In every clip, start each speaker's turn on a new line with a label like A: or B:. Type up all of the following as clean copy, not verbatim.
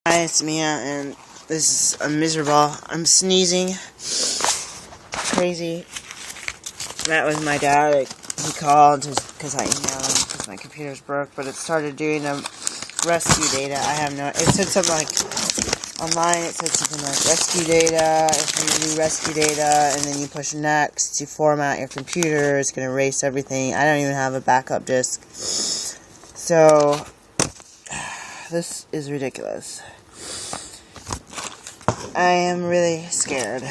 A: Hi, it's Mia, and I'm miserable. I'm sneezing. Crazy. Met with my dad. He called because I emailed him because my computer's broke, but it started doing a rescue data. It said something like, online it said something like rescue data. If you do rescue data and then you push next to format your computer, it's going to erase everything. I don't even have a backup disk. So, this is ridiculous. I am really scared.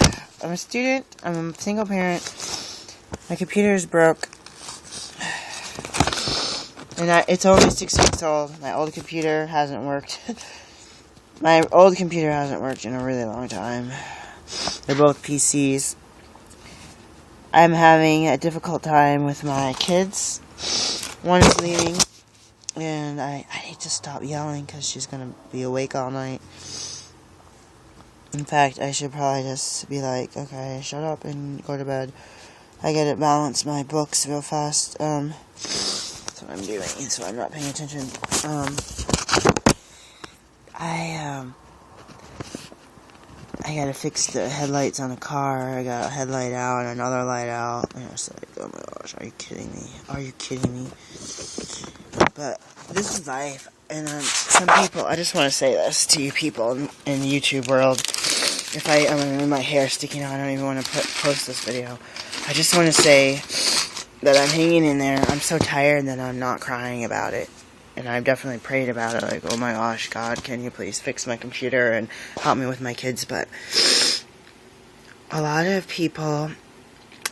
A: I'm a student. I'm a single parent. My computer is broke. And it's only 6 weeks old. My old computer hasn't worked. My old computer hasn't worked in a really long time. They're both PCs. I'm having a difficult time with my kids. One is leaving. And I need to stop yelling because she's going to be awake all night. In fact, I should probably just be like, okay, shut up and go to bed. I gotta balance my books real fast. That's what I'm doing, so I'm not paying attention. I gotta fix the headlights on the car. I got a headlight out and another light out. And it's like, oh my gosh, are you kidding me? Are you kidding me? But this is life. And some people, I just want to say this to you people in the YouTube world. If I'm my hair sticking out, I don't even want to post this video. I just want to say that I'm hanging in there. I'm so tired that I'm not crying about it. And I've definitely prayed about it, like, oh my gosh, God, can you please fix my computer and help me with my kids? But a lot of people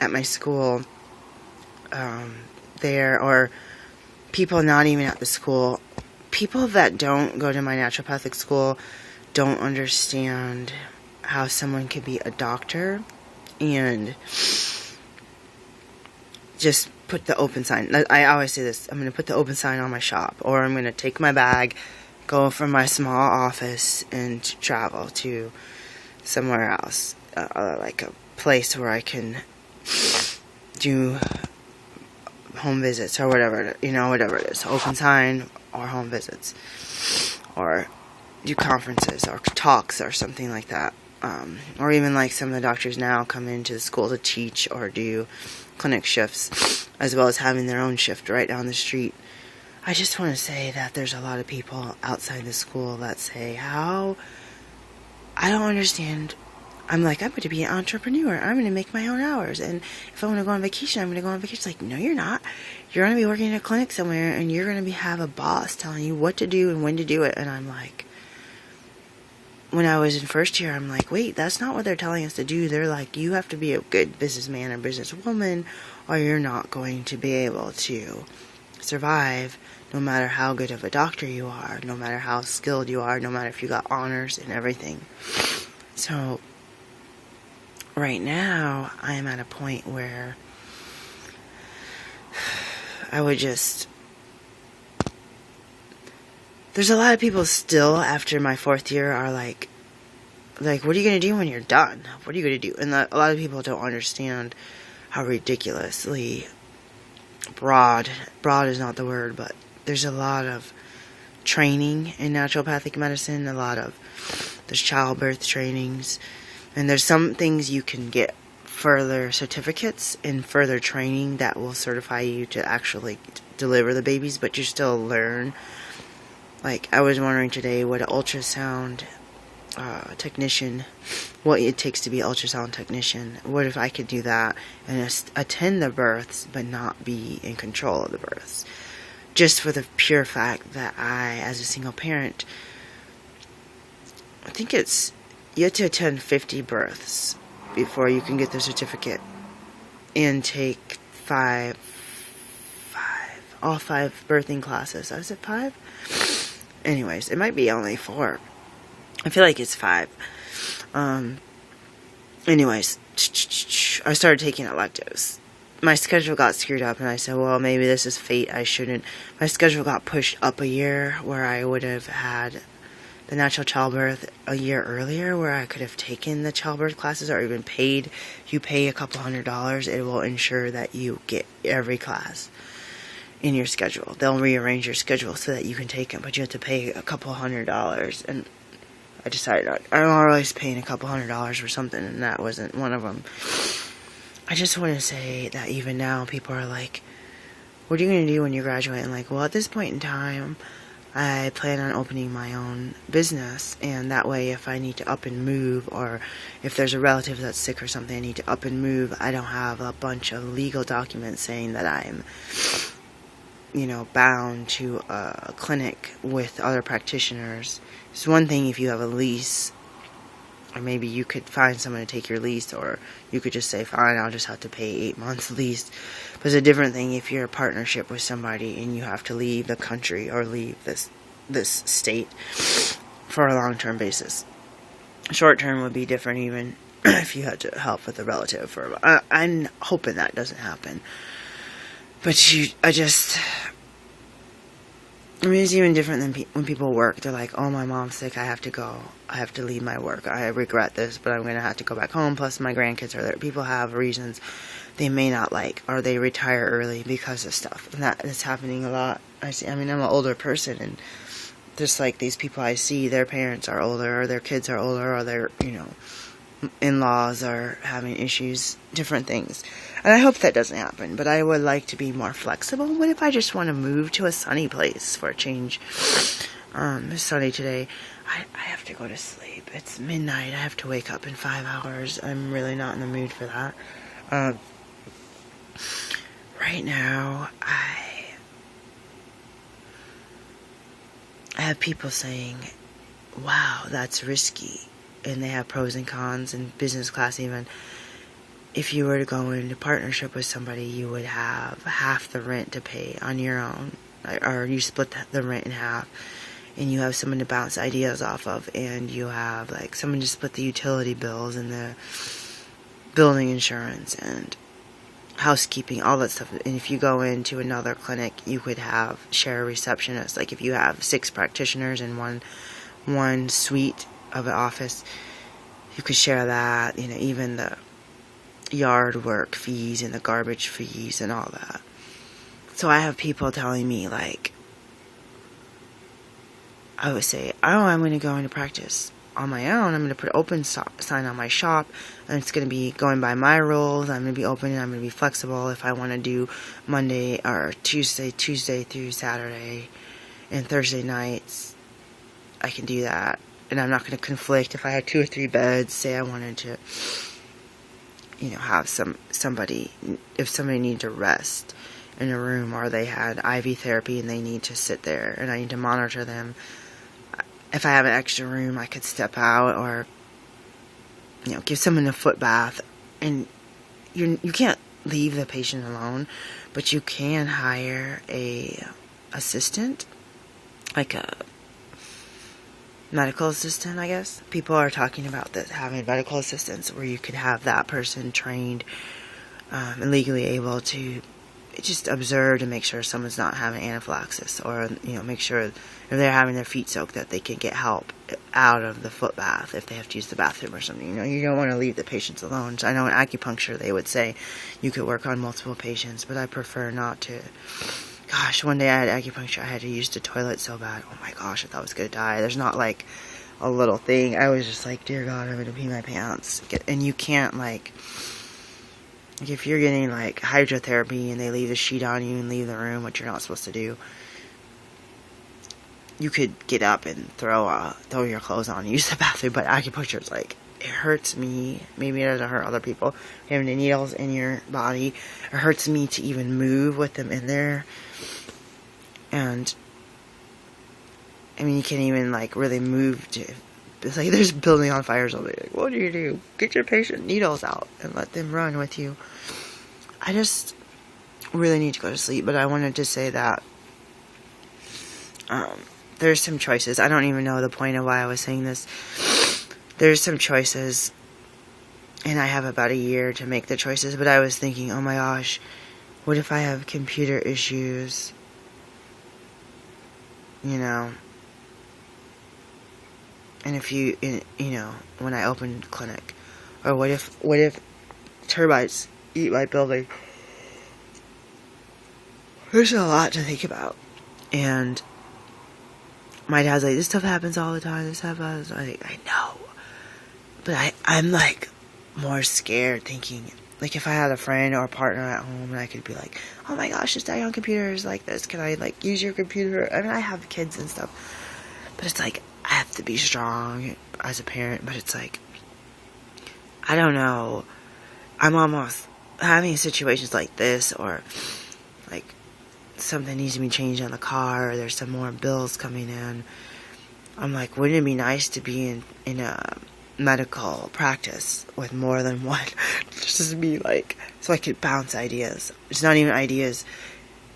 A: at my school, or people not even at the school, people that don't go to my naturopathic school don't understand how someone could be a doctor and just put the open sign. I always say this, I'm going to put the open sign on my shop, or I'm going to take my bag, go from my small office and travel to somewhere else, like a place where I can do home visits or whatever, whatever it is, open sign or home visits, or do conferences or talks or something like that. Or even like some of the doctors now come into the school to teach or do clinic shifts, as well as having their own shift right down the street. I just want to say that there's a lot of people outside the school that say, I don't understand. I'm going to be an entrepreneur. I'm going to make my own hours. And if I want to go on vacation, I'm going to go on vacation. It's like, no, you're not. You're going to be working in a clinic somewhere, and you're going to have a boss telling you what to do and when to do it. And I'm like, when I was in first year, I'm like, wait, that's not what they're telling us to do. They're like, you have to be a good businessman or businesswoman, or you're not going to be able to survive, no matter how good of a doctor you are, no matter how skilled you are, no matter if you got honors and everything. So, right now, I am at a point where there's a lot of people still, after my fourth year, are like, what are you going to do when you're done? What are you going to do? And a lot of people don't understand how ridiculously broad is not the word, but there's a lot of training in naturopathic medicine, there's childbirth trainings, and there's some things you can get further certificates and further training that will certify you to actually deliver the babies, but you still learn. Like, I was wondering today what an ultrasound technician, what it takes to be an ultrasound technician. What if I could do that and attend the births, but not be in control of the births? Just for the pure fact that I, as a single parent, I think you have to attend 50 births before you can get the certificate and take all five birthing classes. Is it 5? Anyways, it might be only 4. I feel like it's 5. Anyways, I started taking electives. My schedule got screwed up, and I said, well, maybe this is fate. I shouldn't. My schedule got pushed up a year, where I would have had the natural childbirth a year earlier, where I could have taken the childbirth classes, or even paid. You pay a couple $100, it will ensure that you get every class in your schedule. They'll rearrange your schedule so that you can take them, but you have to pay a couple $100. And I decided I'm always paying a couple $100 for something, and that wasn't one of them. I just want to say that even now, people are like, what are you going to do when you graduate? And like, well, at this point in time, I plan on opening my own business, and that way if I need to up and move, or if there's a relative that's sick or something I need to up and move, I don't have a bunch of legal documents saying that I'm, bound to a clinic with other practitioners. It's one thing if you have a lease, or maybe you could find someone to take your lease, or you could just say, fine, I'll just have to pay 8 months lease. But it's a different thing if you're a partnership with somebody and you have to leave the country or leave this state for a long-term basis. Short-term would be different even if you had to help with a relative. I'm hoping that doesn't happen. But it's even different than when people work. They're like, oh, my mom's sick, I have to go. I have to leave my work. I regret this, but I'm going to have to go back home. Plus, my grandkids are there. People have reasons they may not like, or they retire early because of stuff. And that's happening a lot. I'm an older person, and just like these people I see, their parents are older, or their kids are older, or their, in-laws are having issues, different things. And I hope that doesn't happen, but I would like to be more flexible. What if I just want to move to a sunny place for a change? It's sunny today. I have to go to sleep. It's midnight. I have to wake up in 5 hours. I'm really not in the mood for that. Right now, I have people saying, wow, that's risky. And they have pros and cons, and business class even. If you were to go into partnership with somebody, you would have half the rent to pay on your own, or you split the rent in half, and you have someone to bounce ideas off of, and you have like someone to split the utility bills and the building insurance and housekeeping, all that stuff. And if you go into another clinic, you could share a receptionist. Like if you have 6 practitioners in one suite of an office, you could share that. Even the yard work fees and the garbage fees and all that. So I have people telling me, like, I would say, oh, I'm going to go into practice on my own. I'm going to put open sign on my shop, and it's going to be going by my rules. I'm going to be open, and I'm going to be flexible. If I want to do Monday or Tuesday through Saturday and Thursday nights, I can do that. And I'm not going to conflict. If I had 2 or 3 beds, say I wanted to have somebody, if somebody needed to rest in a room, or they had IV therapy and they need to sit there and I need to monitor them, if I have an extra room, I could step out, or give someone a foot bath. And you can't leave the patient alone, but you can hire a assistant, like a medical assistant, I guess. People are talking about this, having medical assistants where you could have that person trained and legally able to just observe to make sure someone's not having anaphylaxis, or make sure if they're having their feet soaked that they can get help out of the foot bath if they have to use the bathroom or something. You don't want to leave the patients alone. So I know in acupuncture they would say you could work on multiple patients, but I prefer not to. Gosh, one day I had acupuncture. I had to use the toilet so bad. Oh my gosh, I thought I was going to die. There's not like a little thing. I was just like, dear God, I'm going to pee my pants. And you can't like if you're getting like hydrotherapy and they leave the sheet on you and leave the room, which you're not supposed to do, you could get up and throw your clothes on and use the bathroom. But acupuncture is like, it hurts me. Maybe it doesn't hurt other people. Having the needles in your body, it hurts me to even move with them in there. And I mean, you can't even like really move to. It's like there's building on fire or something. Like, what do you do? Get your patient needles out and let them run with you. I just really need to go to sleep, but I wanted to say that there's some choices. I don't even know the point of why I was saying this. There's some choices, and I have about a year to make the choices, but I was thinking, oh my gosh, what if I have computer issues? And if when I open clinic, or what if termites eat my building? There's a lot to think about, and my dad's like, this stuff happens all the time, this stuff happens. I know. But I'm like more scared thinking, like if I had a friend or a partner at home and I could be like, oh my gosh, this on computers like this, can I like use your computer? I mean, I have kids and stuff, but it's like, I have to be strong as a parent, but it's like, I don't know, I'm almost having situations like this, or like something needs to be changed on the car, or there's some more bills coming in. I'm like, wouldn't it be nice to be in a medical practice with more than one? Just to be like, so I could bounce ideas. It's not even ideas.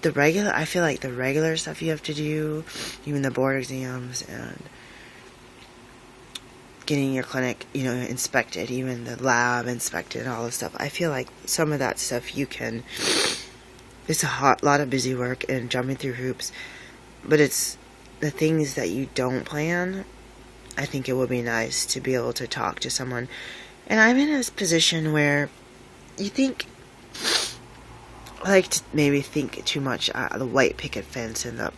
A: I feel like the regular stuff you have to do, even the board exams and getting your clinic, inspected, even the lab inspected and all this stuff. I feel like some of that stuff it's a lot of busy work and jumping through hoops, but it's the things that you don't plan. I think it would be nice to be able to talk to someone. And I'm in a position where you think, I like to maybe think too much, the white picket fence and the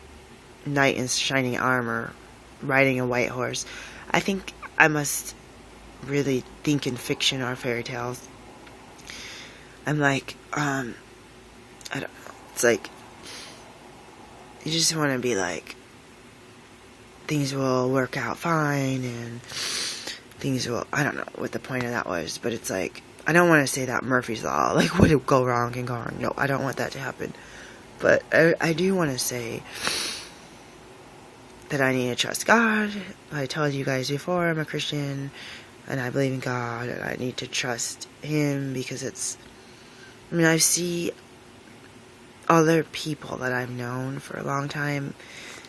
A: knight in shining armor riding a white horse. I think I must really think in fiction or fairy tales. I'm like, I don't know. It's like, you just want to be like, things will work out fine, and things will, I don't know what the point of that was, but it's like, I don't want to say that Murphy's Law, like, what would go wrong can go wrong. No, I don't want that to happen. But I do want to say that I need to trust God. I told you guys before, I'm a Christian, and I believe in God, and I need to trust Him, because I see other people that I've known for a long time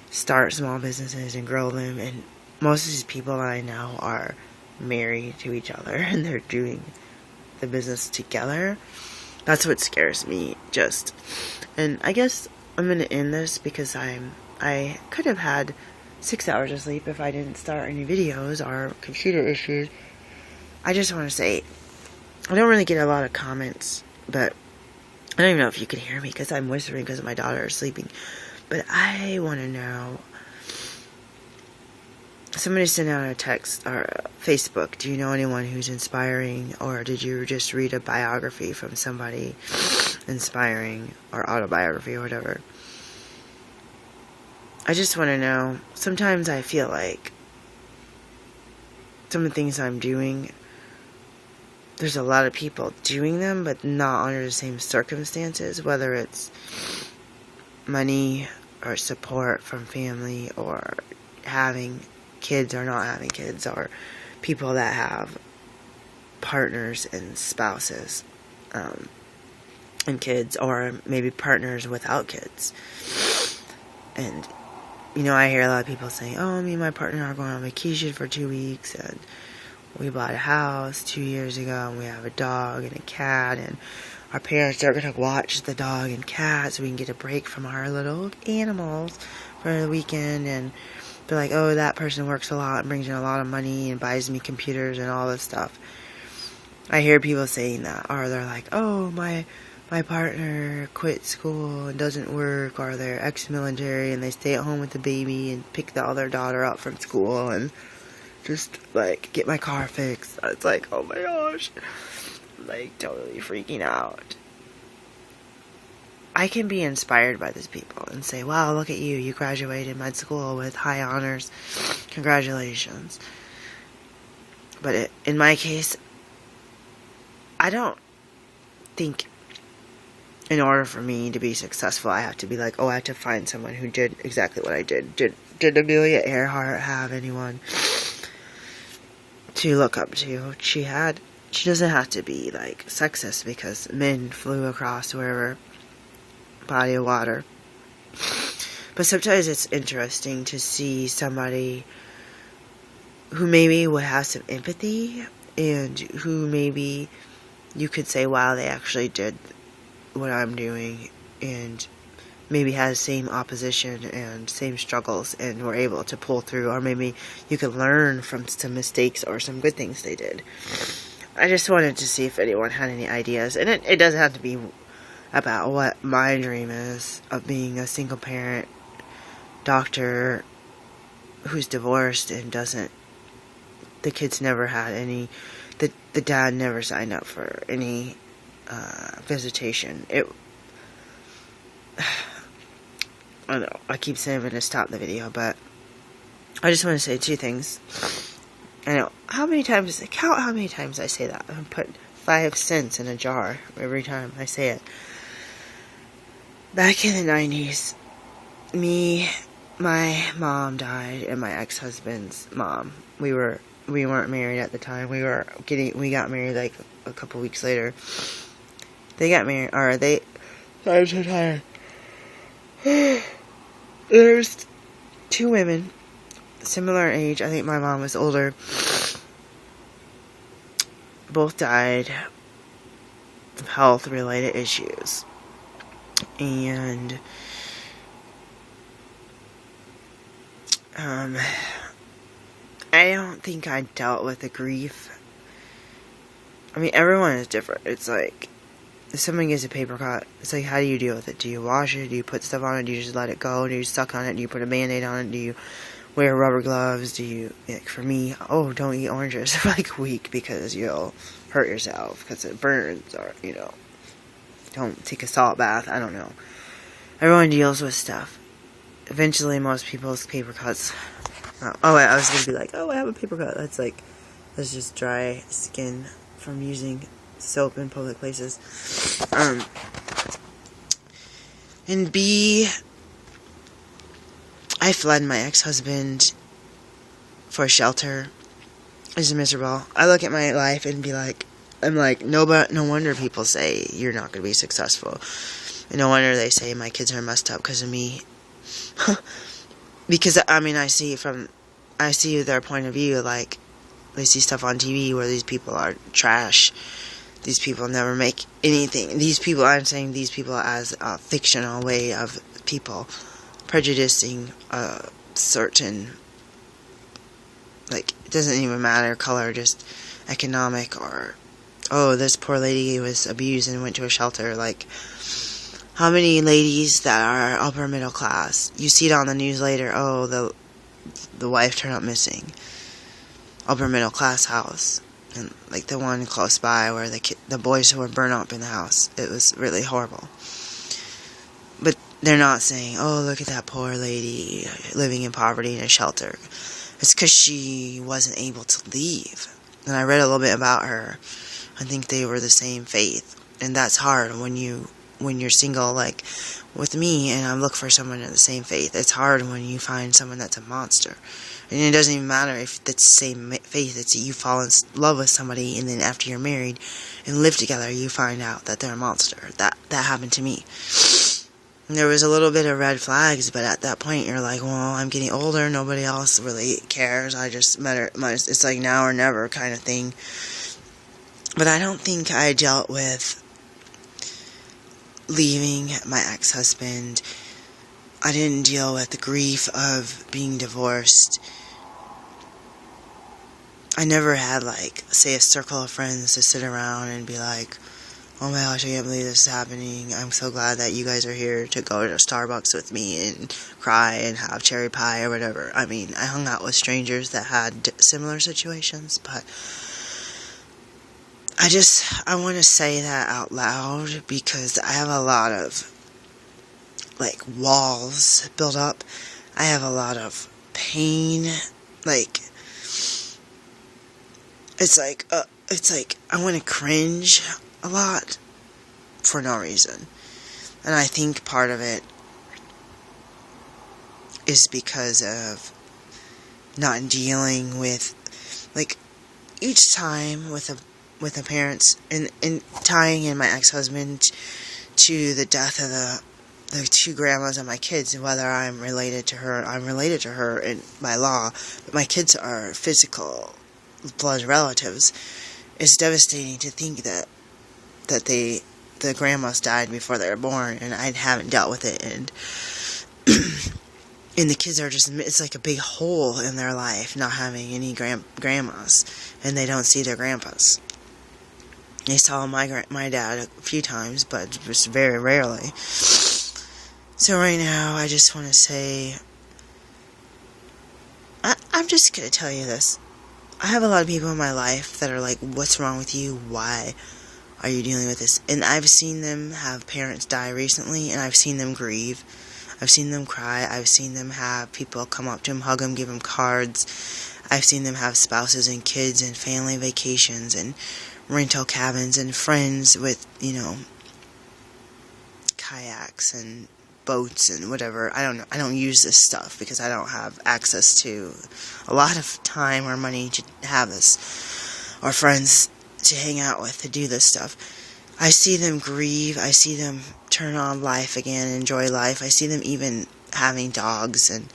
A: start small businesses and grow them, and most of these people that I know are married to each other, and they're doing the business together. That's what scares me, and I guess I'm going to end this because I could have had 6 hours of sleep if I didn't start any videos or computer issues. I just want to say, I don't really get a lot of comments, but I don't even know if you can hear me because I'm whispering because my daughter is sleeping. But I want to know, somebody sent out a text or Facebook, do you know anyone who's inspiring, or did you just read a biography from somebody inspiring, or autobiography or whatever? I just want to know. Sometimes I feel like some of the things I'm doing, there's a lot of people doing them, but not under the same circumstances, whether it's money or support from family, or having kids or not having kids, or people that have partners and spouses and kids, or maybe partners without kids. And I hear a lot of people saying, oh, me and my partner are going on vacation for 2 weeks, and we bought a house 2 years ago, and we have a dog and a cat, and our parents are going to watch the dog and cat so we can get a break from our little animals for the weekend. And they're like, oh, that person works a lot and brings in a lot of money and buys me computers and all this stuff. I hear people saying that, or they're like, oh, my partner quit school and doesn't work, or they're ex-military and they stay at home with the baby and pick the other daughter up from school and just like get my car fixed. It's like, oh my gosh, like totally freaking out. I can be inspired by these people and say, wow, look at you, you graduated med school with high honors, congratulations. But in my case, I don't think in order for me to be successful, I have to be like, oh, I have to find someone who did exactly what I did. Did Amelia Earhart have anyone to look up to? She doesn't have to be like sexist because men flew across wherever body of water. But sometimes it's interesting to see somebody who maybe would have some empathy, and who maybe you could say, wow, they actually did what I'm doing, and maybe has same opposition and same struggles, and were able to pull through, or maybe you could learn from some mistakes or some good things they did. I just wanted to see if anyone had any ideas, and it doesn't have to be about what my dream is of being a single parent doctor who's divorced and doesn't, the kids never had any, the dad never signed up for any visitation. I know, I keep saying I'm going to stop the video, but I just want to say 2 things. I know, count how many times I say that. I put 5 cents in a jar every time I say it. Back in the 90s, my mom died, and my ex-husband's mom. We weren't married at the time. We got married like a couple weeks later. They got married, I'm so tired. There's 2 women, similar age. I think my mom was older. Both died of health-related issues. And I don't think I dealt with the grief. I mean, everyone is different. It's like, if someone gets a paper cut, it's like, how do you deal with it? Do you wash it? Do you put stuff on it? Do you just let it go? Do you suck on it? Do you put a Band-Aid on it? Do you wear rubber gloves? Do you, like, for me, don't eat oranges for like a week because you'll hurt yourself because it burns, or, don't take a salt bath. I don't know. Everyone deals with stuff. Eventually, most people's paper cuts. I was gonna be like, I have a paper cut. That's just dry skin from using soap in public places. And B, I fled my ex-husband for shelter. It's miserable. I look at my life and I'm like, no wonder people say you're not going to be successful. And no wonder they say my kids are messed up because of me. Because, I mean, I see their point of view, like, they see stuff on TV where these people are trash. These people never make anything. I'm saying these people as a fictional way of people prejudicing a certain, like, it doesn't even matter color, just economic, or, this poor lady was abused and went to a shelter. Like, how many ladies that are upper middle class, you see it on the news later, the wife turned up missing. Upper middle class house. And like the one close by where the boys who were burned up in the house. It was really horrible. But they're not saying, look at that poor lady living in poverty in a shelter. It's because she wasn't able to leave. And I read a little bit about her. I think they were the same faith. And that's hard when you're single, like with me, and I look for someone in the same faith. It's hard when you find someone that's a monster. And it doesn't even matter if it's the same faith. It's you fall in love with somebody, and then after you're married and live together, you find out that they're a monster. That happened to me. And there was a little bit of red flags, but at that point, you're like, well, I'm getting older. Nobody else really cares. I just met her. It's like now or never kind of thing. But I don't think I dealt with leaving my ex-husband. I didn't deal with the grief of being divorced. I never had, like, say, a circle of friends to sit around and be like, oh my gosh, I can't believe this is happening. I'm so glad that you guys are here to go to Starbucks with me and cry and have cherry pie or whatever. I mean, I hung out with strangers that had similar situations, but I want to say that out loud because I have a lot of, like, walls built up. I have a lot of pain, like, it's like I want to cringe a lot for no reason. And I think part of it is because of not dealing with, like, each time with the parents, and tying in my ex-husband to the death of the 2 grandmas of my kids, whether I'm related to her in by law, but my kids are physical blood relatives. It's devastating to think that the grandmas died before they were born, and I haven't dealt with it, and and the kids are just, it's like a big hole in their life, not having any grandmas, and they don't see their grandpas. They saw my dad a few times, but just very rarely. So right now, I just want to say, I'm just gonna tell you this. I have a lot of people in my life that are like, what's wrong with you? Why are you dealing with this? And I've seen them have parents die recently, and I've seen them grieve. I've seen them cry. I've seen them have people come up to them, hug them, give them cards. I've seen them have spouses and kids and family vacations and rental cabins and friends with, kayaks and boats and whatever. I don't know. I don't use this stuff because I don't have access to a lot of time or money to have this, or friends to hang out with to do this stuff. I see them grieve. I see them turn on life again, enjoy life. I see them even having dogs and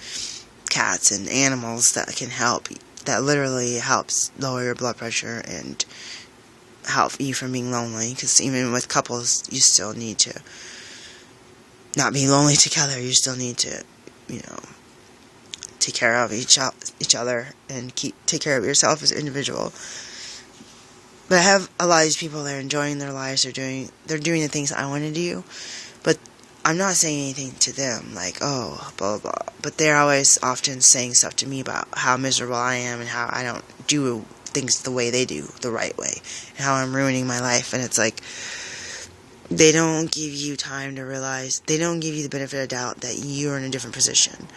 A: cats and animals that can help, that literally helps lower your blood pressure and help you from being lonely, because even with couples, you still need to not be lonely together. You still need to, take care of each other and take care of yourself as an individual. But I have a lot of these people that are enjoying their lives. They're doing the things I want to do, but I'm not saying anything to them like, oh, blah, blah, blah. But they're always often saying stuff to me about how miserable I am and how I don't do things the way they do, the right way, and how I'm ruining my life. And it's like, they don't give you time to realize, they don't give you the benefit of doubt that you're in a different position.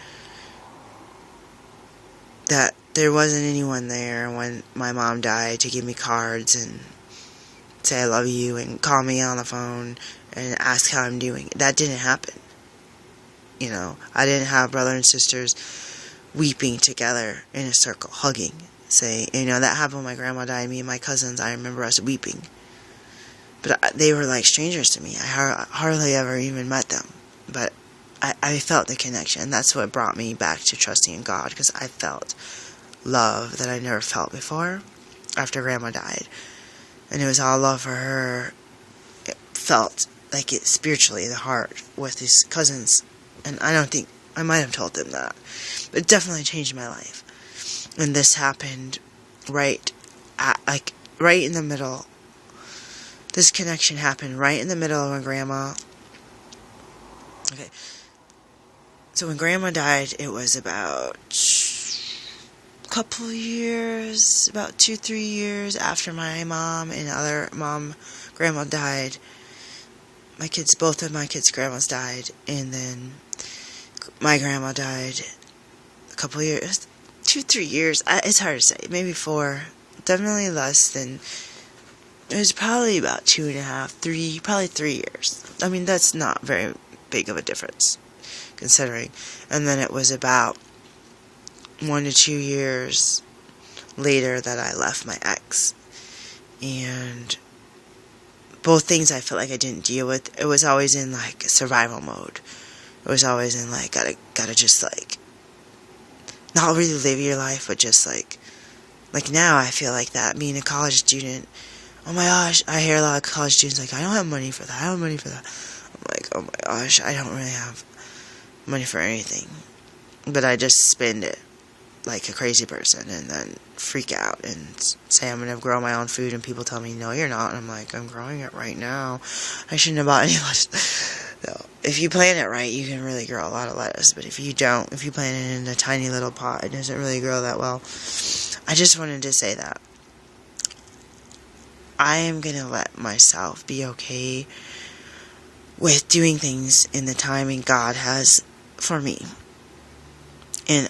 A: That there wasn't anyone there when my mom died to give me cards and say I love you and call me on the phone and ask how I'm doing. That didn't happen. I didn't have brother and sisters weeping together in a circle, hugging. That happened when my grandma died. Me and my cousins, I remember us weeping. But they were like strangers to me. I hardly ever even met them. But I felt the connection. And that's what brought me back to trusting in God, because I felt love that I never felt before after Grandma died. And it was all love for her. It felt like it spiritually, the heart, with these cousins. And I might have told them that. But it definitely changed my life. And this happened right in the middle. This connection happened right in the middle of when Grandma... Okay. So when Grandma died, it was about a couple of years, about 2-3 years after my mom and Grandma died. Both of my kids' grandmas died, and then my grandma died a couple of years, 2-3 years, it's hard to say, maybe 4, definitely less than, it was probably about 2.5, 3, probably 3 years. I mean, that's not very big of a difference, considering. And then it was about 1 to 2 years later that I left my ex. And both things I felt like I didn't deal with. It was always in like survival mode. It was always in like, gotta just like, not really live your life, but just like now I feel like that, being a college student. Oh my gosh, I hear a lot of college students like, I don't have money for that, I'm like, oh my gosh, I don't really have money for anything. But I just spend it like a crazy person and then freak out and say I'm going to grow my own food, and people tell me, no, you're not. And I'm like, I'm growing it right now. I shouldn't have bought any lettuce. No. If you plant it right, you can really grow a lot of lettuce. But if you don't, if you plant it in a tiny little pot, it doesn't really grow that well. I just wanted to say that I am going to let myself be okay with doing things in the timing God has for me. And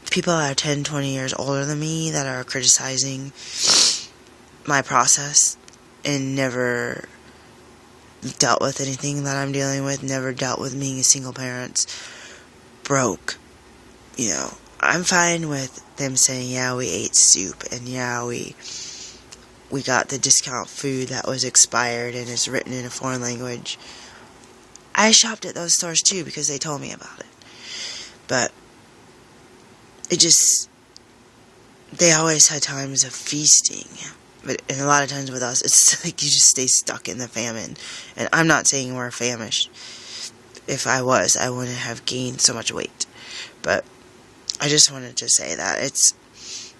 A: people that are 10, 20 years older than me that are criticizing my process and never dealt with anything that I'm dealing with, never dealt with being a single parent, broke, I'm fine with them saying, yeah, we ate soup, and yeah, we got the discount food that was expired and is written in a foreign language. I shopped at those stores too because they told me about it. But they always had times of feasting. And a lot of times with us, it's like you just stay stuck in the famine. And I'm not saying we're famished. If I was, I wouldn't have gained so much weight. But I just wanted to say that it's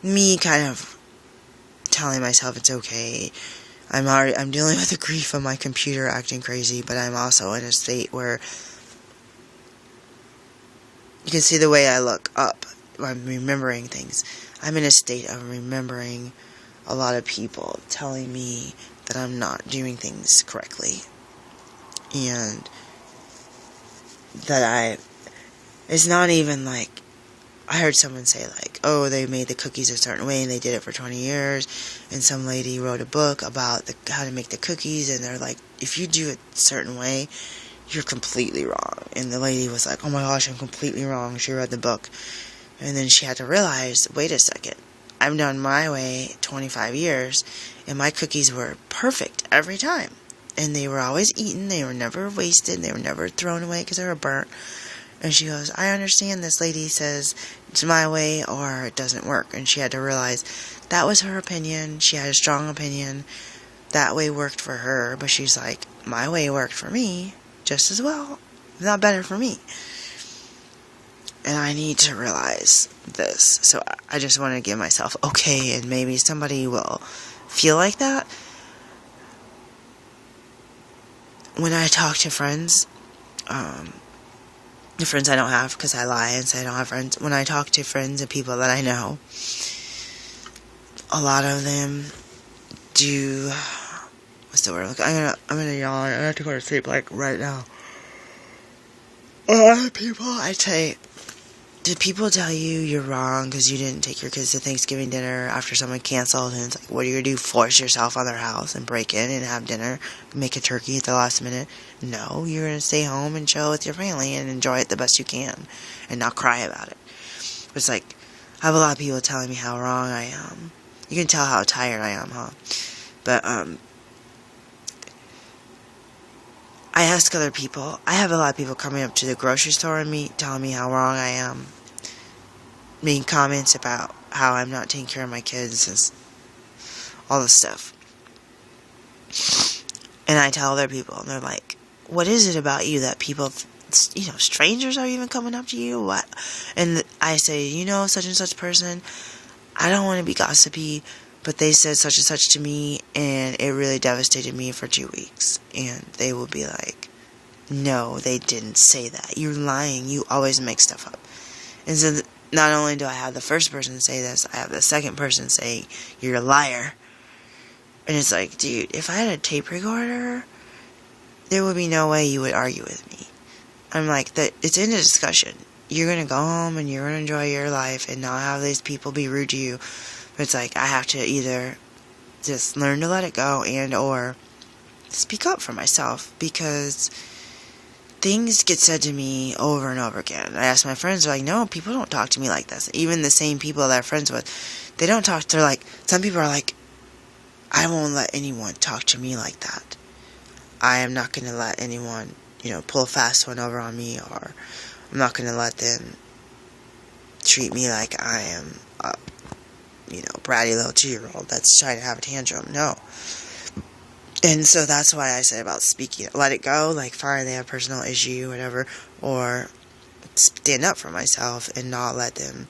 A: me kind of telling myself it's okay. I'm dealing with the grief of my computer acting crazy, but I'm also in a state where you can see the way I look up. I'm remembering things. I'm in a state of remembering a lot of people telling me that I'm not doing things correctly. And that it's not even like, I heard someone say like, oh, they made the cookies a certain way and they did it for 20 years. And some lady wrote a book about how to make the cookies, and they're like, if you do it a certain way, you're completely wrong. And the lady was like, oh my gosh, I'm completely wrong. She read the book. And then she had to realize, wait a second, I've done my way 25 years, and my cookies were perfect every time. And they were always eaten, they were never wasted, they were never thrown away because they were burnt. And she goes, I understand this lady says it's my way or it doesn't work. And she had to realize that was her opinion. She had a strong opinion. That way worked for her. But she's like, my way worked for me just as well. If not better for me. And I need to realize this. So I just want to give myself, okay, and maybe somebody will feel like that. When I talk to friends, the friends I don't have, because I lie and say I don't have friends. When I talk to friends and people that I know, a lot of them do, what's the word? I'm gonna yawn. I have to go to sleep like right now. A lot of people, I say, did people tell you you're wrong because you didn't take your kids to Thanksgiving dinner after someone canceled? And it's like, what are you going to do? Force yourself on their house and break in and have dinner? Make a turkey at the last minute? No, you're going to stay home and chill with your family and enjoy it the best you can and not cry about it. It's like, I have a lot of people telling me how wrong I am. You can tell how tired I am, huh? But, I ask other people. I have a lot of people coming up to the grocery store and telling me how wrong I am. Making comments about how I'm not taking care of my kids and all this stuff. And I tell other people, and they're like, what is it about you that people, strangers are even coming up to you? What? And I say, such and such person, I don't want to be gossipy, but they said such and such to me, and it really devastated me for 2 weeks. And they will be like, no, they didn't say that. You're lying. You always make stuff up. And so not only do I have the first person say this, I have the second person say, you're a liar. And it's like, dude, if I had a tape recorder, there would be no way you would argue with me. I'm like, it's in a discussion. You're going to go home and you're going to enjoy your life and not have these people be rude to you. It's like, I have to either just learn to let it go and or speak up for myself, because things get said to me over and over again. I ask my friends, they're like, no, people don't talk to me like this. Even the same people that I'm friends with, they don't talk, they're like, some people are like, I won't let anyone talk to me like that. I am not going to let anyone, pull a fast one over on me, or I'm not going to let them treat me like I am bratty little 2-year-old that's trying to have a tantrum. No. And so that's why I said about speaking. Let it go, like fine, they have a personal issue, whatever, or stand up for myself and not let them,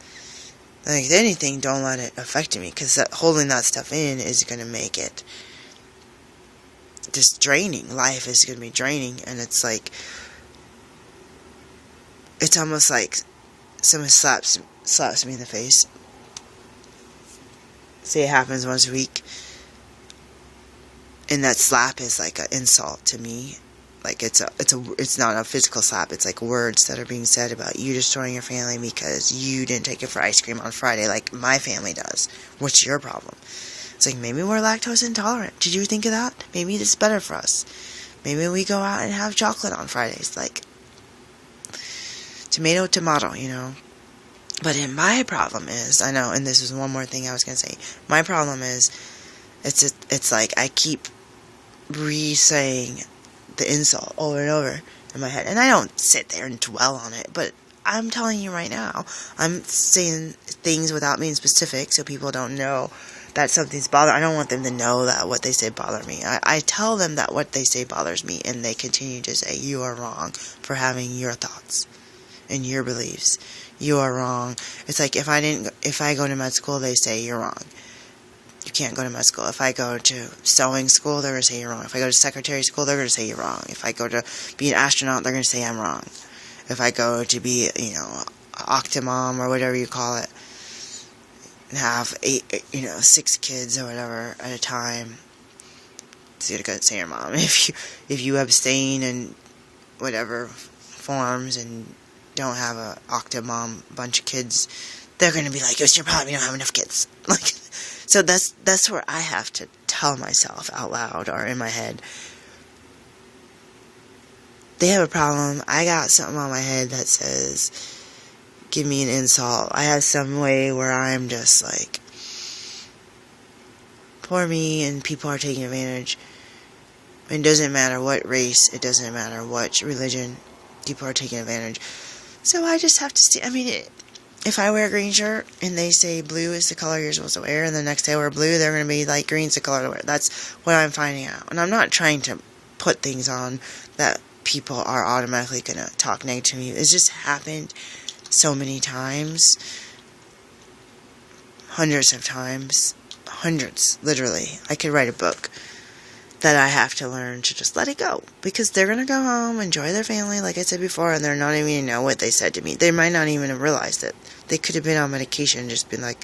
A: like anything, don't let it affect me, because holding that stuff in is going to make it just draining. Life is going to be draining, and it's like, it's almost like someone slaps me in the face. Say it happens once a week, and that slap is like an insult to me. Like it's not a physical slap. It's like words that are being said about you destroying your family because you didn't take it for ice cream on Friday like my family does. What's your problem? It's like, maybe we're lactose intolerant. Did you think of that? Maybe it's better for us. Maybe we go out and have chocolate on Fridays. Like, tomato, But my problem is, I know, and this is one more thing I was going to say. My problem is, it's like I keep re-saying the insult over and over in my head. And I don't sit there and dwell on it, but I'm telling you right now, I'm saying things without being specific so people don't know that something's bothering. I don't want them to know that what they say bothers me. I tell them that what they say bothers me, and they continue to say, you are wrong for having your thoughts and your beliefs. You are wrong. It's like, if I go to med school, they say you're wrong. You can't go to med school. If I go to sewing school, they're going to say you're wrong. If I go to secretary school, they're going to say you're wrong. If I go to be an astronaut, they're going to say I'm wrong. If I go to be, Octomom or whatever you call it, and have 6 kids or whatever at a time. So you gotta say your mom. If you abstain and whatever forms and don't have a Octomom bunch of kids, they're gonna be like, it's your problem, you don't have enough kids. Like, so that's where I have to tell myself out loud or in my head, they have a problem. I got something on my head that says, give me an insult. I have some way where I'm just like, poor me, and people are taking advantage. It doesn't matter what race, it doesn't matter what religion, people are taking advantage. So I just have to if I wear a green shirt and they say blue is the color you're supposed to wear, and the next day I wear blue, they're going to be like, green's the color to wear. That's what I'm finding out. And I'm not trying to put things on that people are automatically going to talk negative to me. It's just happened so many times. Hundreds of times. Hundreds, literally. I could write a book that I have to learn to just let it go. Because they're going to go home, enjoy their family, like I said before, and they're not even going to know what they said to me. They might not even have realized it. They could have been on medication and just been like,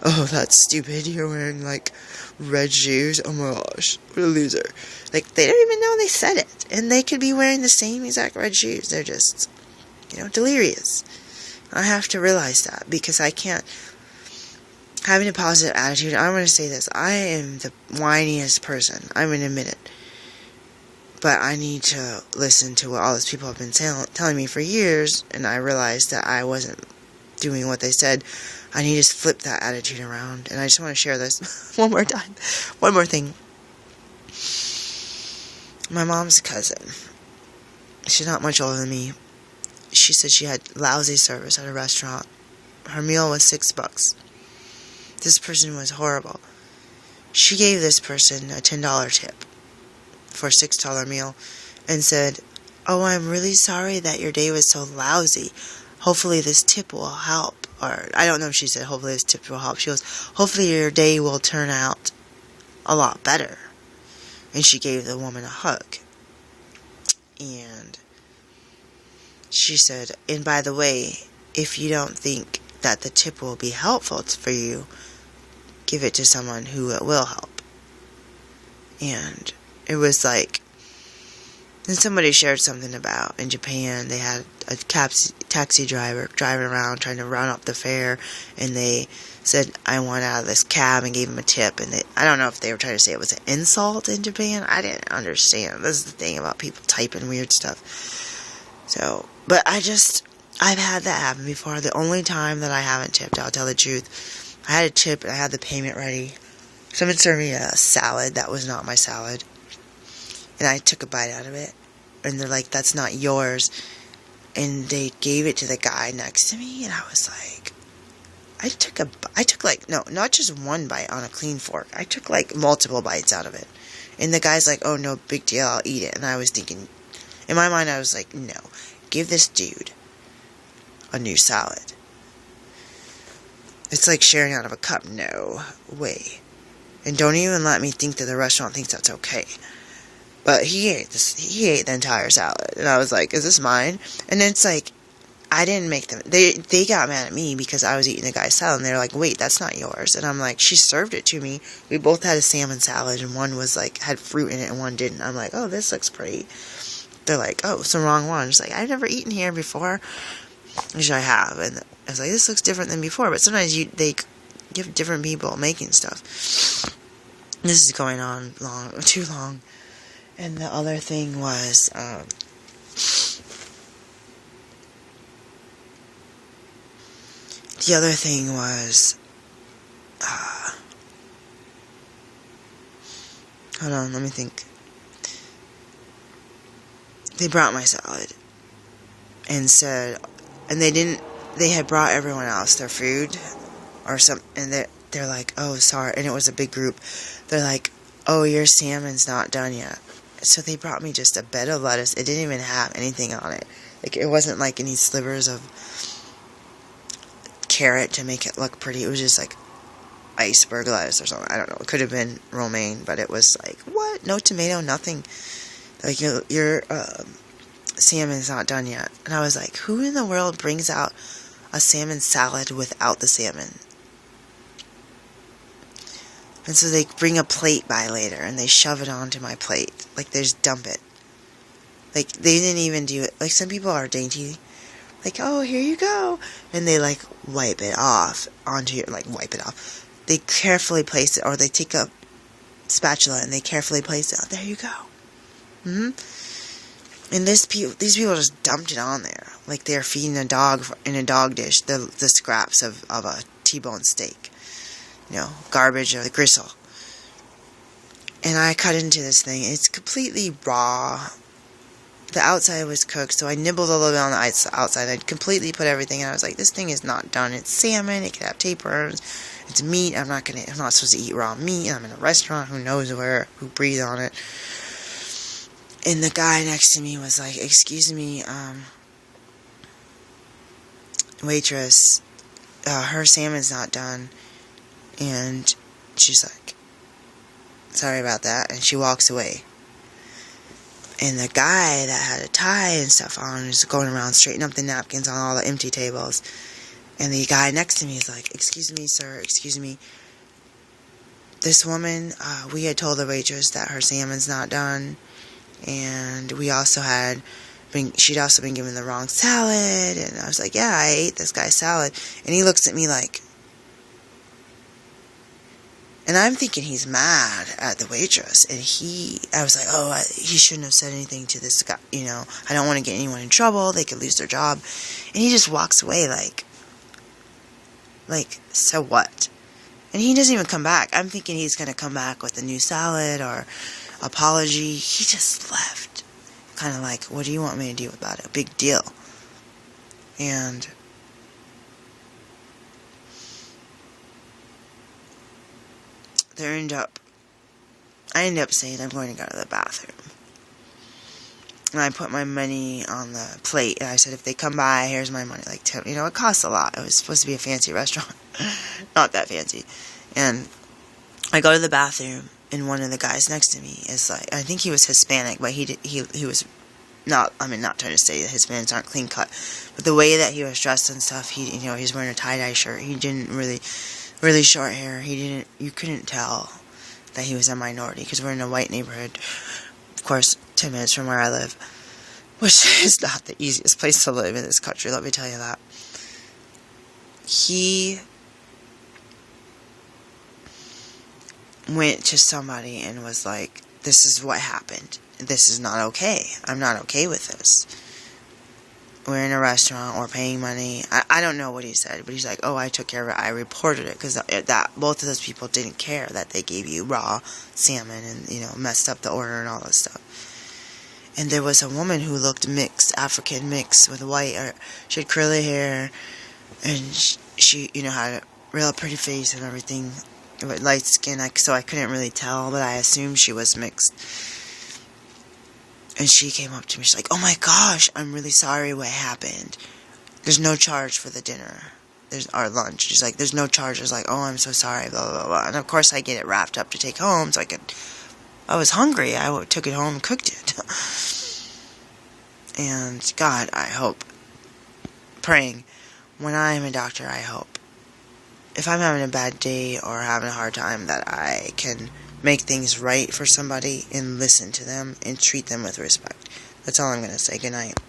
A: oh, that's stupid, you're wearing, like, red shoes, oh my gosh, what a loser. Like, they don't even know they said it. And they could be wearing the same exact red shoes. They're just, delirious. I have to realize that, because I can't, having a positive attitude, I'm going to say this, I am the whiniest person, I'm going to admit it. But I need to listen to what all these people have been telling me for years, and I realized that I wasn't doing what they said. I need to flip that attitude around, and I just want to share this one more time. One more thing. My mom's cousin, she's not much older than me. She said she had lousy service at a restaurant. Her meal was $6. This person was horrible. She gave this person a $10 tip for a $6 meal and said, oh, I'm really sorry that your day was so lousy. Hopefully this tip will help. Or, I don't know if she said, hopefully this tip will help. She goes, hopefully your day will turn out a lot better. And she gave the woman a hug. And she said, and by the way, if you don't think that the tip will be helpful for you, give it to someone who it will help. And it was like, and somebody shared something about in Japan, they had a taxi driver driving around trying to round up the fare, and they said, I want out of this cab, and gave him a tip. And I don't know if they were trying to say it was an insult in Japan. I didn't understand. This is the thing about people typing weird stuff. So, but I've had that happen before. The only time that I haven't tipped, I'll tell the truth, I had a tip and I had the payment ready. Someone served me a salad that was not my salad. And I took a bite out of it. And they're like, that's not yours. And they gave it to the guy next to me. And I was like, not just one bite on a clean fork. I took like multiple bites out of it. And the guy's like, oh, no big deal, I'll eat it. And I was thinking, in my mind, I was like, no, give this dude a new salad. It's like sharing out of a cup. No way. And don't even let me think that the restaurant thinks that's okay. But he ate the entire salad. And I was like, is this mine? And then it's like, I didn't make them. They got mad at me because I was eating the guy's salad. And they're like, wait, that's not yours. And I'm like, she served it to me. We both had a salmon salad. And one was like, had fruit in it and one didn't. I'm like, oh, this looks pretty. They're like, oh, it's the wrong one. She's like, I've never eaten here before. Which I have. And I was like, this looks different than before. But sometimes they give different people making stuff. This is going on too long. And the other thing was, hold on, let me think. They brought my salad and said, and they had brought everyone else their food or something, and they're like, oh, sorry, and it was a big group. They're like, oh, your salmon's not done yet. So they brought me just a bed of lettuce. It didn't even have anything on it. Like, it wasn't like any slivers of carrot to make it look pretty. It was just like iceberg lettuce or something. I don't know. It could have been romaine, but it was like, what? No tomato, nothing. Like, your salmon's not done yet. And I was like, who in the world brings out a salmon salad without the salmon. And so they bring a plate by later, and they shove it onto my plate. Like, they just dump it. Like, they didn't even do it. Like, some people are dainty. Like, oh, here you go. And they, like, wipe it off onto your, like, wipe it off. They carefully place it, or they take a spatula and they carefully place it. Oh, there you go. And these people just dumped it on there. Like, they're feeding a dog in a dog dish the scraps of a T-bone steak. Garbage or the gristle. And I cut into this thing. It's completely raw. The outside was cooked, so I nibbled a little bit on the outside. I completely put everything in. I was like, this thing is not done. It's salmon. It could have tapeworms. It's meat. I'm not supposed to eat raw meat. I'm in a restaurant. Who knows who breathed on it. And the guy next to me was like, excuse me, waitress, her salmon's not done. And she's like, sorry about that. And she walks away. And the guy that had a tie and stuff on is going around straightening up the napkins on all the empty tables. And the guy next to me is like, excuse me, sir, excuse me. This woman, we had told the waitress that her salmon's not done. And we also she'd also been given the wrong salad. And I was like, yeah, I ate this guy's salad. And he looks at me like, and I'm thinking he's mad at the waitress. And I was like, oh, he shouldn't have said anything to this guy. I don't want to get anyone in trouble. They could lose their job. And he just walks away like, so what? And he doesn't even come back. I'm thinking he's going to come back with a new salad or apology. He just left. Kind of like, what do you want me to do about it? Big deal. And I ended up saying I'm going to go to the bathroom. And I put my money on the plate, and I said, if they come by, here's my money. Like, it costs a lot. It was supposed to be a fancy restaurant. Not that fancy. And I go to the bathroom, and one of the guys next to me is like, I think he was Hispanic, but he was not, not trying to say that Hispanics aren't clean cut, but the way that he was dressed and stuff, he was wearing a tie-dye shirt. He didn't really short hair. You couldn't tell that he was a minority, because we're in a white neighborhood, of course, 10 minutes from where I live, which is not the easiest place to live in this country, let me tell you that. He went to somebody and was like, this is what happened. This is not okay. I'm not okay with this. We're in a restaurant, we're paying money. I don't know what he said, but he's like, oh, I took care of it. I reported it, because both of those people didn't care that they gave you raw salmon and, messed up the order and all that stuff. And there was a woman who looked mixed, African mixed with white, or she had curly hair, and she had a real pretty face and everything, with light skin, so I couldn't really tell, but I assumed she was mixed. And she came up to me, she's like, oh my gosh, I'm really sorry what happened. There's no charge for the dinner. There's our lunch. She's like, there's no charge. I was like, oh, I'm so sorry, blah, blah, blah. And of course I get it wrapped up to take home, so I was hungry. I took it home and cooked it. And God, I hope, praying, when I'm a doctor, I hope, if I'm having a bad day or having a hard time, that I can make things right for somebody and listen to them and treat them with respect. That's all I'm going to say. Good night.